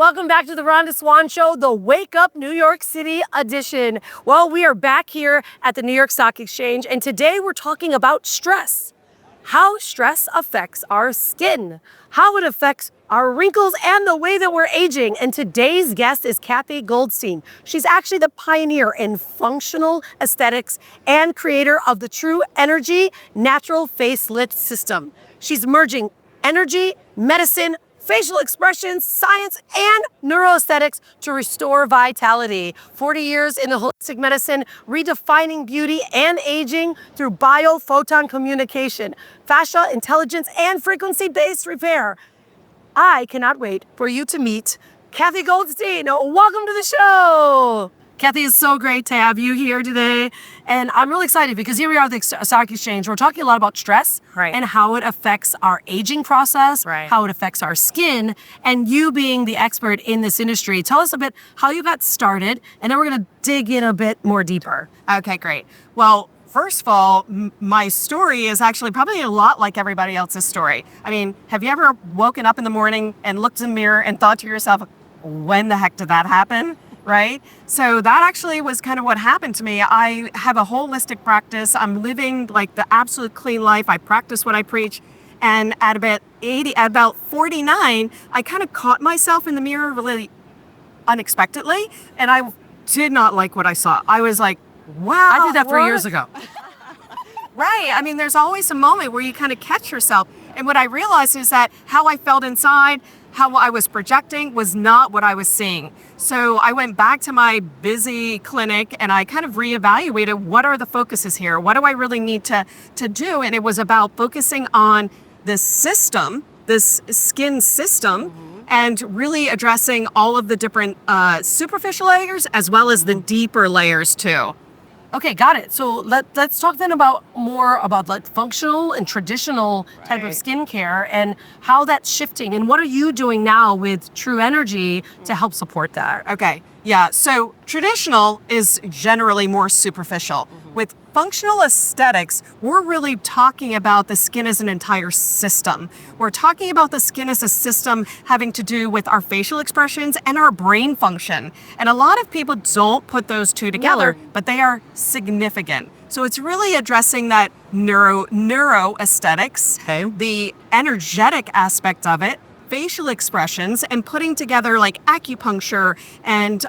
welcome back to the Rhonda Swan Show, the Wake Up New York City edition. Well, we are back here at the New York Stock Exchange, and today we're talking about stress. How stress affects our skin, how it affects our wrinkles, and the way that we're aging. And today's guest is Cathy Goldstein. She's actually the pioneer in functional aesthetics and creator of the True Energy Natural Facelift System. She's merging energy, medicine, facial expressions, science, and neuro-aesthetics to restore vitality. 40 years in the holistic medicine, redefining beauty and aging through bio-photon communication, fascia, intelligence, and frequency-based repair. I cannot wait for you to meet Cathy Goldstein. Welcome to the show. Cathy, it's so great to have you here today. And I'm really excited because here we are at the Stock Exchange. We're talking a lot about stress and how it affects our aging process, how it affects our skin. And you being the expert in this industry, tell us a bit how you got started, and then we're going to dig in a bit more deeper. Okay, great. Well, first of all, my story is actually probably a lot like everybody else's story. I mean, have you ever woken up in the morning and looked in the mirror and thought to yourself, when the heck did that happen? Right? So that actually was kind of what happened to me. I have a holistic practice. I'm living like the absolute clean life. I practice what I preach. And at about 49, I kind of caught myself in the mirror really unexpectedly. And I did not like what I saw. I was like, wow. I did that 3 years ago. Right. I mean, there's always a moment where you kind of catch yourself. And what I realized is that how I felt inside, how I was projecting was not what I was seeing. So I went back to my busy clinic and I kind of reevaluated what are the focuses here? What do I really need to do? And it was about focusing on this system, this skin system, and really addressing all of the different superficial layers as well as the deeper layers too. Okay, got it. So let's talk then about more about like functional and traditional type of skincare and how that's shifting. And what are you doing now with True Energy to help support that? Okay, yeah. So traditional is generally more superficial. With functional aesthetics, we're really talking about the skin as an entire system. We're talking about the skin as a system having to do with our facial expressions and our brain function. And a lot of people don't put those two together, but they are significant. So it's really addressing that neuro-aesthetics, the energetic aspect of it, facial expressions, and putting together like acupuncture and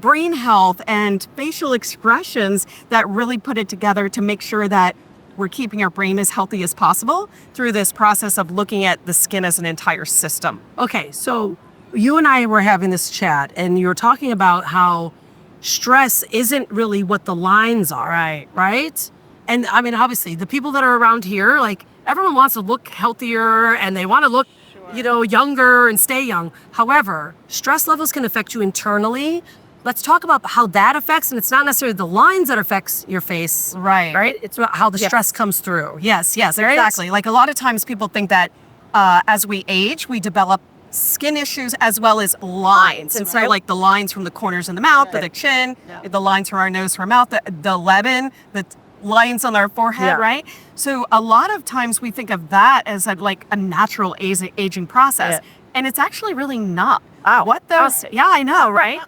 brain health and facial expressions that really put it together to make sure that we're keeping our brain as healthy as possible through this process of looking at the skin as an entire system. Okay, so you and I were having this chat and you were talking about how stress isn't really what the lines are, right? And I mean, obviously the people that are around here, like everyone wants to look healthier and they want to look younger and stay young. However, stress levels can affect you internally. Let's talk about how that affects, and it's not necessarily the lines that affects your face. Right? It's about how the stress comes through. Yes, exactly. Like a lot of times people think that as we age, we develop skin issues as well as lines. And so like the lines from the corners of the mouth, the chin, the lines from our nose to our mouth, the leben, the lines on our forehead, right? So a lot of times we think of that as like a natural aging process, and it's actually really not. What those? Yeah, I know, right?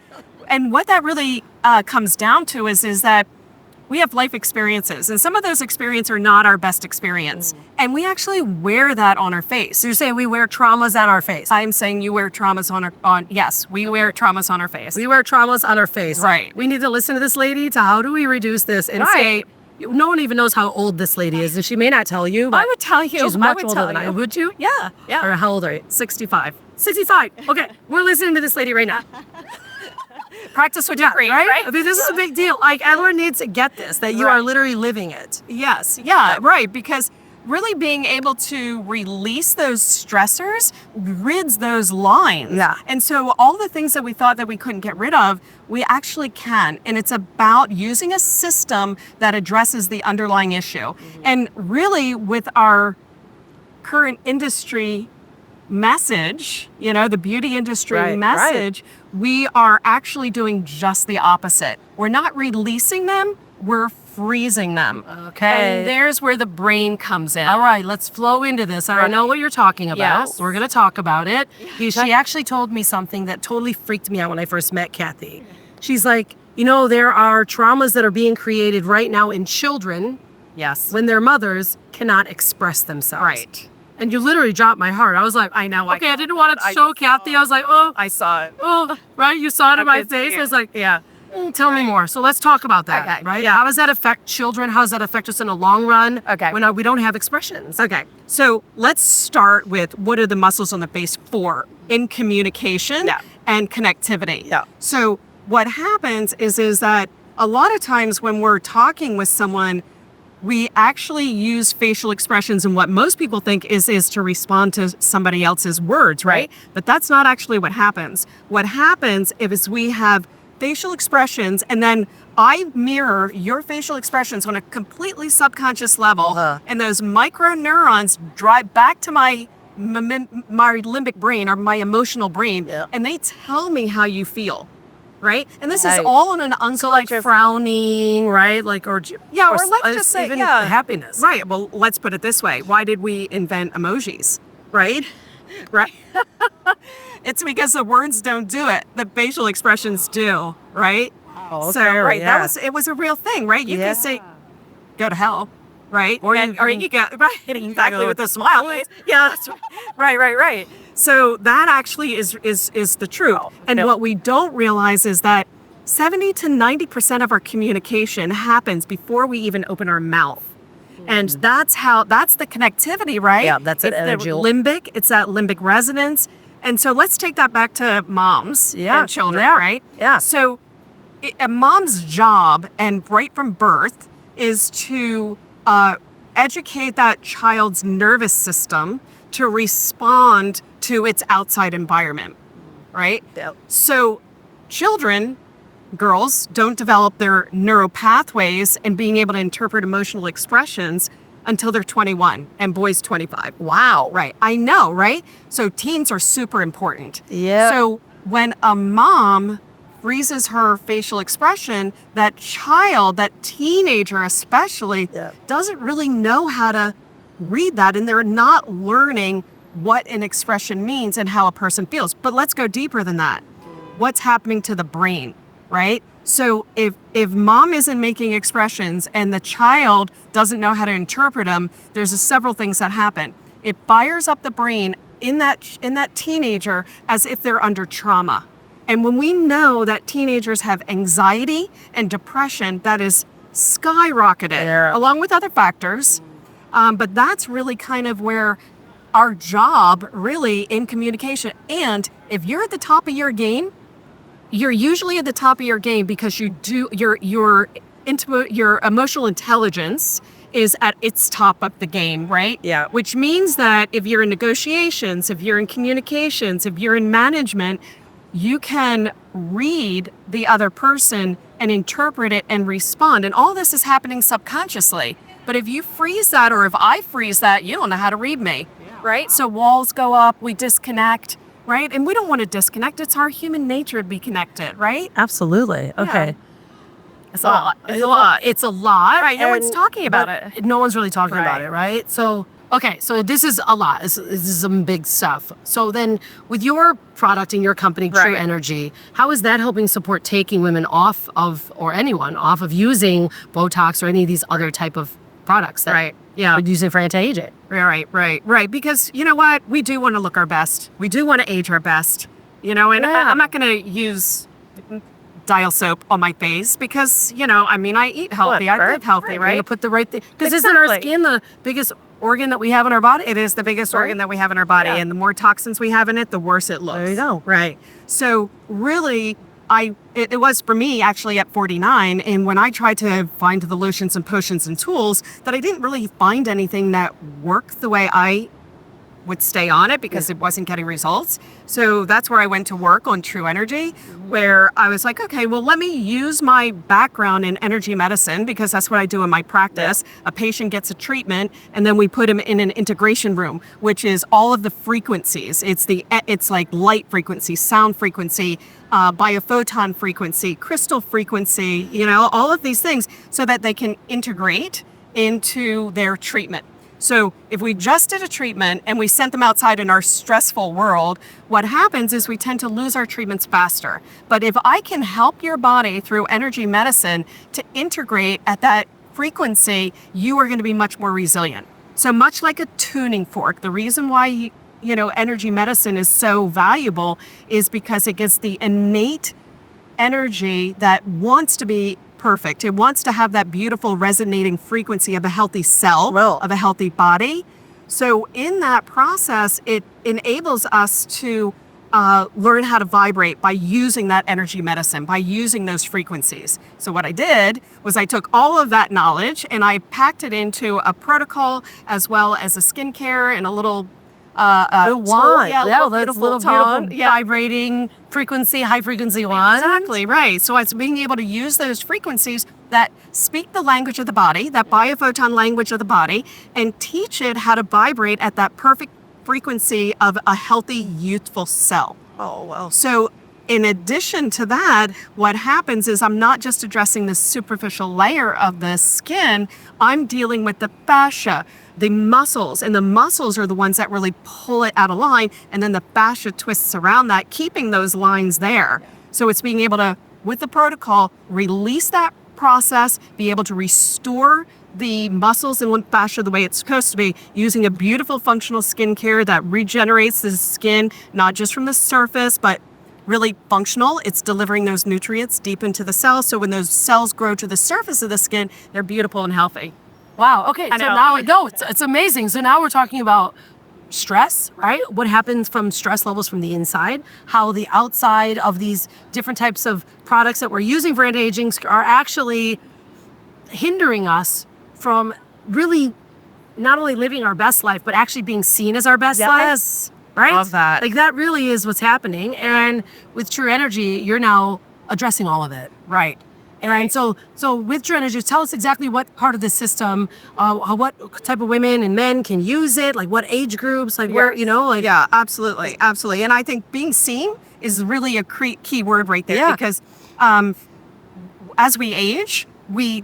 And what that really comes down to is that we have life experiences, and some of those experiences are not our best experience, and we actually wear that on our face. So you're saying we wear traumas on our face? I'm saying you wear traumas yes, we wear traumas on our face. We wear traumas on our face. Right. We need to listen to this lady to how do we reduce this and say. No one even knows how old this lady is, and she may not tell you. But I would tell you. She's much older than I. Would you? Yeah. Or how old are you? 65. 65. Okay, we're listening to this lady right now. Practice what you preach, right? I mean, this is a big deal. Like, everyone needs to get this, that you are literally living it. Yes. Yeah, right. Because really being able to release those stressors rids those lines. Yeah. And so all the things that we thought that we couldn't get rid of, we actually can. And it's about using a system that addresses the underlying issue. And really with our current industry message, the beauty industry message, we are actually doing just the opposite. We're not releasing them, we're freezing them. Okay. And there's where the brain comes in. All right, let's flow into this. I know what you're talking about. Yes. We're going to talk about it. She actually told me something that totally freaked me out when I first met Cathy. She's like, there are traumas that are being created right now in children Yes. when their mothers cannot express themselves. Right. And you literally dropped my heart. I was like, I know. okay, I didn't want to show Cathy. I was like, oh, I saw it. right? You saw it in my could face. see I it. was like, tell me more. So let's talk about that, Okay, right? yeah. How does that affect children? How does that affect us in the long run? Okay. When we don't have expressions. Okay, so let's start with what are the muscles on the face for in communication and connectivity. Yeah. So what happens is that a lot of times when we're talking with someone, we actually use facial expressions, and what most people think is to respond to somebody else's words, right? But that's not actually what happens. What happens is we have facial expressions, and then I mirror your facial expressions on a completely subconscious level, and those micro neurons drive back to my limbic brain or my emotional brain, and they tell me how you feel. Right? And this is all on an unconscious Frowning, right? Like, or or let's just say, even happiness. Right. Well, let's put it this way. Why did we invent emojis? Right? Right. It's because the words don't do it. The facial expressions do. Right? Oh, So, right. It was a real thing, right? You can say, go to hell. Right? Or you get, right, exactly, with a smile. Yeah. That's right. So that actually is the truth. And what we don't realize is that 70 to 90% of our communication happens before we even open our mouth. And that's the connectivity, right? Yeah, that's an it's energy. The limbic, it's that limbic resonance. And so let's take that back to moms and children, right? Yeah. So a mom's job, and right from birth, is to educate that child's nervous system to respond to its outside environment, right? Yep. So children, girls, don't develop their neural pathways and being able to interpret emotional expressions until they're 21, and boys 25. Wow. Right. I know, right? So teens are super important. Yeah. So when a mom freezes her facial expression, that child, that teenager especially, doesn't really know how to read that, and they're not learning what an expression means and how a person feels. But let's go deeper than that. What's happening to the brain, right? So if mom isn't making expressions and the child doesn't know how to interpret them, there's several things that happen. It fires up the brain in that teenager as if they're under trauma. And when we know that teenagers have anxiety and depression, that is skyrocketed, along with other factors. But that's really kind of where our job really in communication. And if you're at the top of your game, you're usually at the top of your game because your emotional intelligence is at its top of the game, right? Yeah. Which means that if you're in negotiations, if you're in communications, if you're in management, you can read the other person and interpret it and respond. And all this is happening subconsciously. But if you freeze that, or if I freeze that, you don't know how to read me, right? So walls go up, we disconnect, right? And we don't want to disconnect. It's our human nature to be connected, right? Absolutely. Okay. It's a lot. It's a lot. Right. No one's talking about but it. No one's really talking about it, right? So, okay, so this is a lot. This is some big stuff. So then with your product and your company, True Energy, how is that helping support taking women off of, or anyone off of using Botox or any of these other type of products that we're using for anti-aging? Right. Because you know what? We do want to look our best. We do want to age our best. You know, and I'm not going to use dial soap on my face because, I eat healthy. I live healthy, right? To put the right thing. Because isn't our skin the biggest organ that we have in our body? It is the biggest organ that we have in our body. And the more toxins we have in it, the worse it looks. There you go. Right. So really, it was for me actually at 49. And when I tried to find the lotions and potions and tools, that I didn't really find anything that worked the way I would stay on it because it wasn't getting results. So that's where I went to work on True Energy, where I was like, okay, well, let me use my background in energy medicine, because that's what I do in my practice. A patient gets a treatment, and then we put him in an integration room, which is all of the frequencies. It's like light frequency, sound frequency, bio-photon frequency, crystal frequency, all of these things, so that they can integrate into their treatment. So if we just did a treatment and we sent them outside in our stressful world, what happens is we tend to lose our treatments faster. But if I can help your body through energy medicine to integrate at that frequency, you are going to be much more resilient. So much like a tuning fork, the reason why energy medicine is so valuable is because it gets the innate energy that wants to be perfect. It wants to have that beautiful resonating frequency of a healthy cell, of a healthy body. So in that process, it enables us to learn how to vibrate by using that energy medicine, by using those frequencies. So what I did was I took all of that knowledge and I packed it into a protocol, as well as a skincare and a little wand. Little beautiful vibrating frequency, high frequency wand. Exactly, right. So it's being able to use those frequencies that speak the language of the body, that bio-photon language of the body, and teach it how to vibrate at that perfect frequency of a healthy, youthful cell. Oh, well. So in addition to that, what happens is I'm not just addressing the superficial layer of the skin, I'm dealing with the fascia, the muscles, and the muscles are the ones that really pull it out of line, and then the fascia twists around that, keeping those lines there. So it's being able to, with the protocol, release that process, be able to restore the muscles and fascia the way it's supposed to be, using a beautiful functional skincare that regenerates the skin, not just from the surface, but really functional. It's delivering those nutrients deep into the cells, so when those cells grow to the surface of the skin, they're beautiful and healthy. Wow. Okay. So now it's amazing. So now we're talking about stress, right? What happens from stress levels from the inside, how the outside of these different types of products that we're using for anti-aging are actually hindering us from really not only living our best life, but actually being seen as our best life. Right? Love that. Like that really is what's happening. And with True Energy, you're now addressing all of it. Right. And so with True Energy, tell us exactly what part of the system, what type of women and men can use it, like what age groups, like where, Yeah, absolutely. Absolutely. And I think being seen is really a key word right there, because as we age, we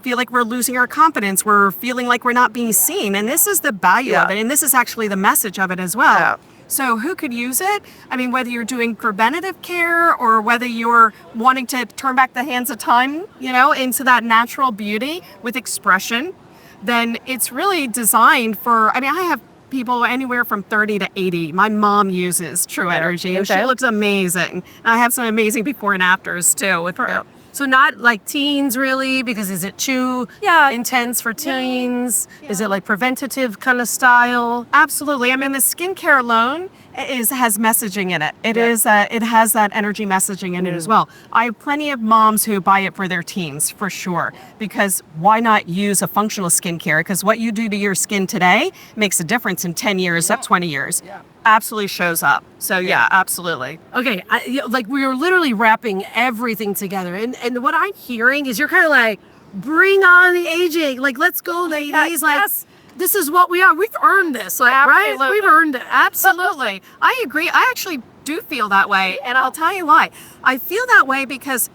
feel like we're losing our confidence. We're feeling like we're not being seen. And this is the value of it. And this is actually the message of it as well. Yeah. So who could use it? I mean, whether you're doing preventative care or whether you're wanting to turn back the hands of time, into that natural beauty with expression, then it's really designed for, I have people anywhere from 30 to 80. My mom uses True Energy and she looks amazing. And I have some amazing before and afters too with her. So not like teens really, because is it too intense for teens? Yeah. Is it like preventative kind of style? Absolutely. I mean, the skincare alone has messaging in it. It has that energy messaging in it as well. I have plenty of moms who buy it for their teens, for sure, because why not use a functional skincare? Because what you do to your skin today makes a difference in 10 years, up 20 years. Yeah. Absolutely shows up. So yeah, absolutely. Okay, like we were literally wrapping everything together, and what I'm hearing is you're kind of like, bring on the aging, like let's go, ladies, like this is what we are. We've earned this, like right? We've earned it. Absolutely, I agree. I actually do feel that way, and I'll tell you why. I feel that way because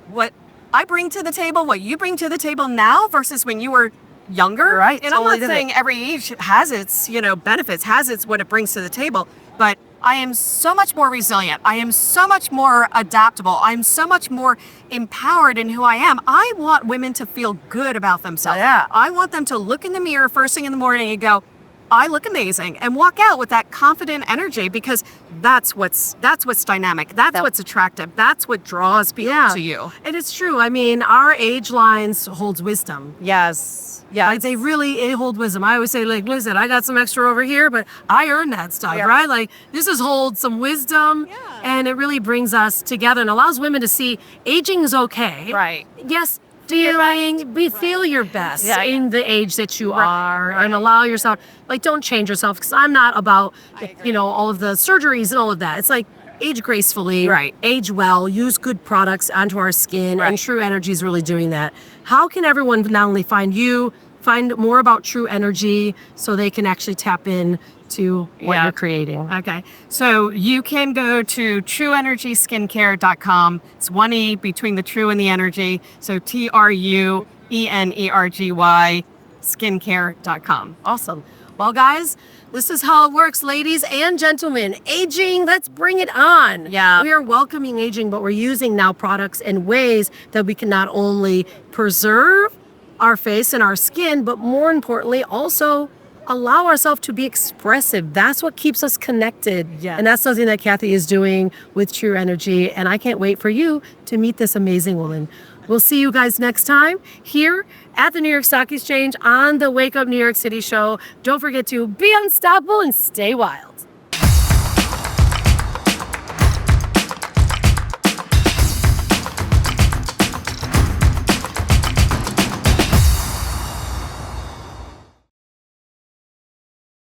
what I bring to the table, what you bring to the table now versus when you were younger, right? And I'm not saying every age has its, benefits, has its what it brings to the table, but I am so much more resilient. I am so much more adaptable. I'm so much more empowered in who I am. I want women to feel good about themselves. Yeah. I want them to look in the mirror first thing in the morning and go, I look amazing, and walk out with that confident energy, because that's what's dynamic. That's what's attractive. That's what draws people to you. And it's true. I mean, our age lines holds wisdom. Yes. Yeah, like they hold wisdom. I always say, like, listen, I got some extra over here, but I earned that stuff, right? Like this holds some wisdom, and it really brings us together and allows women to see aging is okay. Right. Yes, feel your best Yeah, yeah. in the age that you are, and allow yourself, like, don't change yourself, because I'm not about, all of the surgeries and all of that. It's like, age gracefully, Right. age well, use good products onto our skin, and Right. True Energy is really doing that. How can everyone not only find you, find more about True Energy, so they can actually tap in to what Yeah. you're creating? Okay. So you can go to trueenergyskincare.com. It's one E between the true and the energy. So TRUENERGY skincare.com. Awesome. Well, guys, this is how it works, ladies and gentlemen. Aging, let's bring it on. Yeah. We are welcoming aging, but we're using now products in ways that we can not only preserve our face and our skin, but more importantly, also allow ourselves to be expressive. That's what keeps us connected. Yeah. And that's something that Cathy is doing with True Energy. And I can't wait for you to meet this amazing woman. We'll see you guys next time here at the New York Stock Exchange on the Wake Up New York City show. Don't forget to be unstoppable and stay wild.